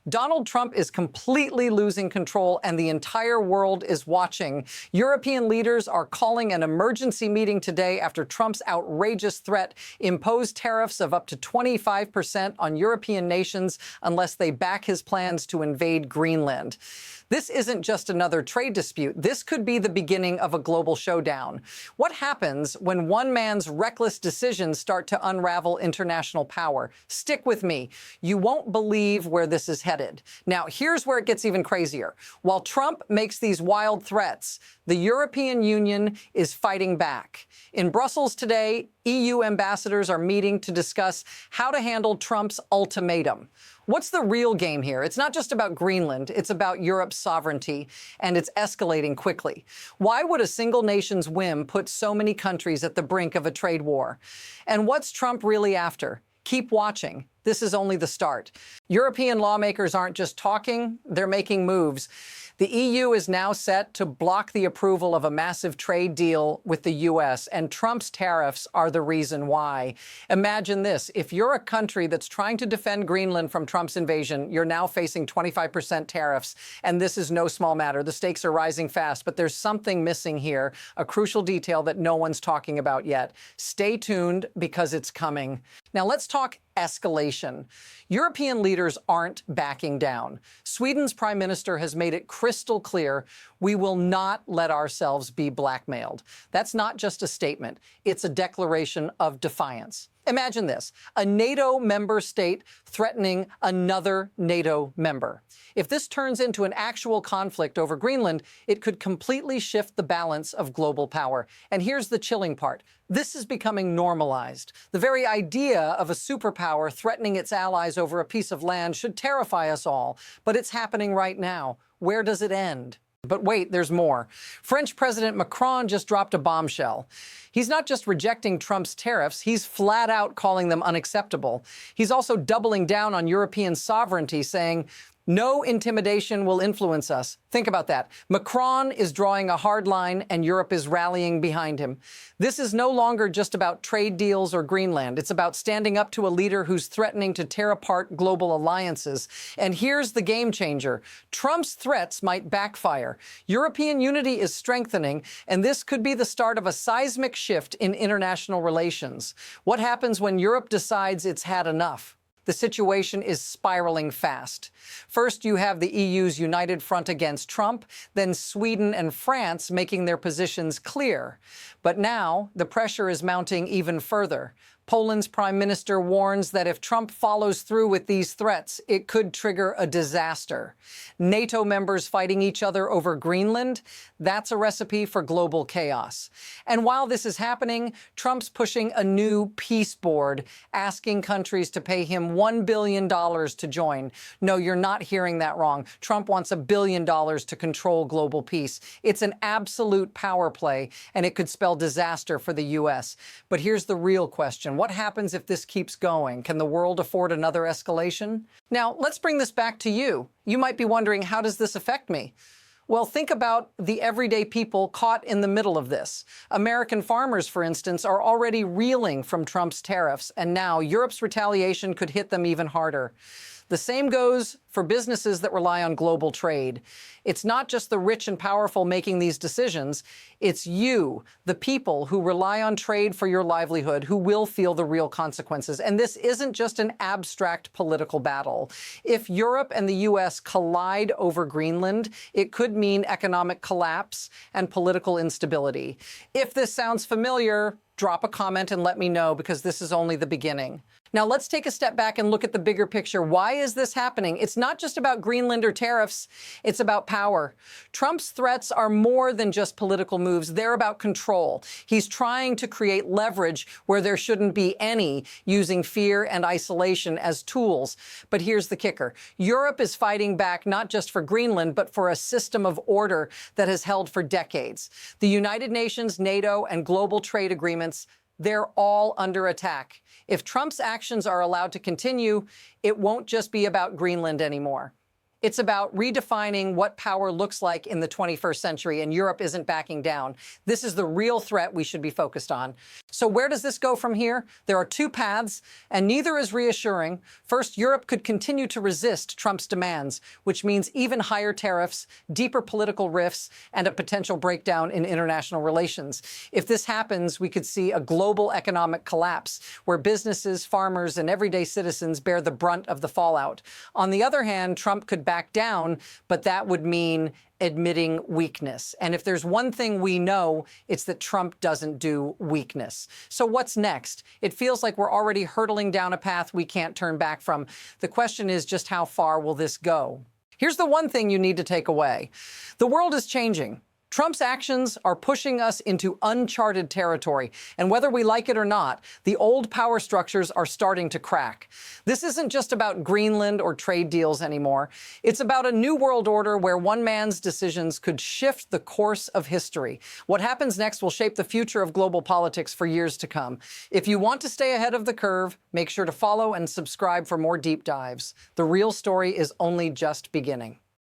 Donald Trump is completely losing control, and the entire world is watching. European leaders are calling an emergency meeting today after Trump's outrageous threat imposed tariffs of up to 25% on European nations unless they back his plans to invade Greenland. This isn't just another trade dispute. This could be the beginning of a global showdown. What happens when one man's reckless decisions start to unravel international power? Stick with me. You won't believe where this is headed. Now, here's where it gets even crazier. While Trump makes these wild threats, the European Union is fighting back. In Brussels today, EU ambassadors are meeting to discuss how to handle Trump's ultimatum. What's the real game here? It's not just about Greenland, it's about Europe's sovereignty, and it's escalating quickly. Why would a single nation's whim put so many countries at the brink of a trade war? And what's Trump really after? Keep watching. This is only the start. European lawmakers aren't just talking, they're making moves. The EU is now set to block the approval of a massive trade deal with the U.S., and Trump's tariffs are the reason why. Imagine this. If you're a country that's trying to defend Greenland from Trump's invasion, you're now facing 25% tariffs, and this is no small matter. The stakes are rising fast, but there's something missing here, a crucial detail that no one's talking about yet. Stay tuned, because it's coming. Now let's talk escalation. European leaders aren't backing down. Sweden's prime minister has made it crystal clear we will not let ourselves be blackmailed. That's not just a statement, it's a declaration of defiance. Imagine this, a NATO member state threatening another NATO member. If this turns into an actual conflict over Greenland, it could completely shift the balance of global power. And here's the chilling part. This is becoming normalized. The very idea of a superpower threatening its allies over a piece of land should terrify us all, but it's happening right now. Where does it end? But wait, there's more. French President Macron just dropped a bombshell. He's not just rejecting Trump's tariffs, he's flat out calling them unacceptable. He's also doubling down on European sovereignty, saying, no intimidation will influence us. Think about that. Macron is drawing a hard line and Europe is rallying behind him. This is no longer just about trade deals or Greenland. It's about standing up to a leader who's threatening to tear apart global alliances. And here's the game changer. Trump's threats might backfire. European unity is strengthening, and this could be the start of a seismic shift in international relations. What happens when Europe decides it's had enough? The situation is spiraling fast. First, you have the EU's united front against Trump, then Sweden and France making their positions clear. But now, the pressure is mounting even further. Poland's prime minister warns that if Trump follows through with these threats, it could trigger a disaster. NATO members fighting each other over Greenland, that's a recipe for global chaos. And while this is happening, Trump's pushing a new peace board, asking countries to pay him $1 billion to join. No, you're not hearing that wrong. Trump wants $1 billion to control global peace. It's an absolute power play, and it could spell disaster for the U.S. But here's the real question. What happens if this keeps going? Can the world afford another escalation? Now, let's bring this back to you. You might be wondering, how does this affect me? Well, think about the everyday people caught in the middle of this. American farmers, for instance, are already reeling from Trump's tariffs, and now Europe's retaliation could hit them even harder. The same goes for businesses that rely on global trade. It's not just the rich and powerful making these decisions. It's you, the people who rely on trade for your livelihood, who will feel the real consequences. And this isn't just an abstract political battle. If Europe and the U.S. collide over Greenland, it could mean economic collapse and political instability. If this sounds familiar, drop a comment and let me know, because this is only the beginning. Now let's take a step back and look at the bigger picture. Why is this happening? It's not just about Greenland or tariffs, it's about power. Trump's threats are more than just political moves, they're about control. He's trying to create leverage where there shouldn't be any, using fear and isolation as tools. But here's the kicker. Europe is fighting back not just for Greenland, but for a system of order that has held for decades. The United Nations, NATO, and global trade agreements, they're all under attack. If Trump's actions are allowed to continue, it won't just be about Greenland anymore. It's about redefining what power looks like in the 21st century, and Europe isn't backing down. This is the real threat we should be focused on. So where does this go from here? There are two paths, and neither is reassuring. First, Europe could continue to resist Trump's demands, which means even higher tariffs, deeper political rifts, and a potential breakdown in international relations. If this happens, we could see a global economic collapse where businesses, farmers, and everyday citizens bear the brunt of the fallout. On the other hand, Trump could back down, but that would mean admitting weakness. And if there's one thing we know, it's that Trump doesn't do weakness. So what's next? It feels like we're already hurtling down a path we can't turn back from. The question is just how far will this go? Here's the one thing you need to take away. The world is changing. Trump's actions are pushing us into uncharted territory, and whether we like it or not, the old power structures are starting to crack. This isn't just about Greenland or trade deals anymore. It's about a new world order where one man's decisions could shift the course of history. What happens next will shape the future of global politics for years to come. If you want to stay ahead of the curve, make sure to follow and subscribe for more deep dives. The real story is only just beginning.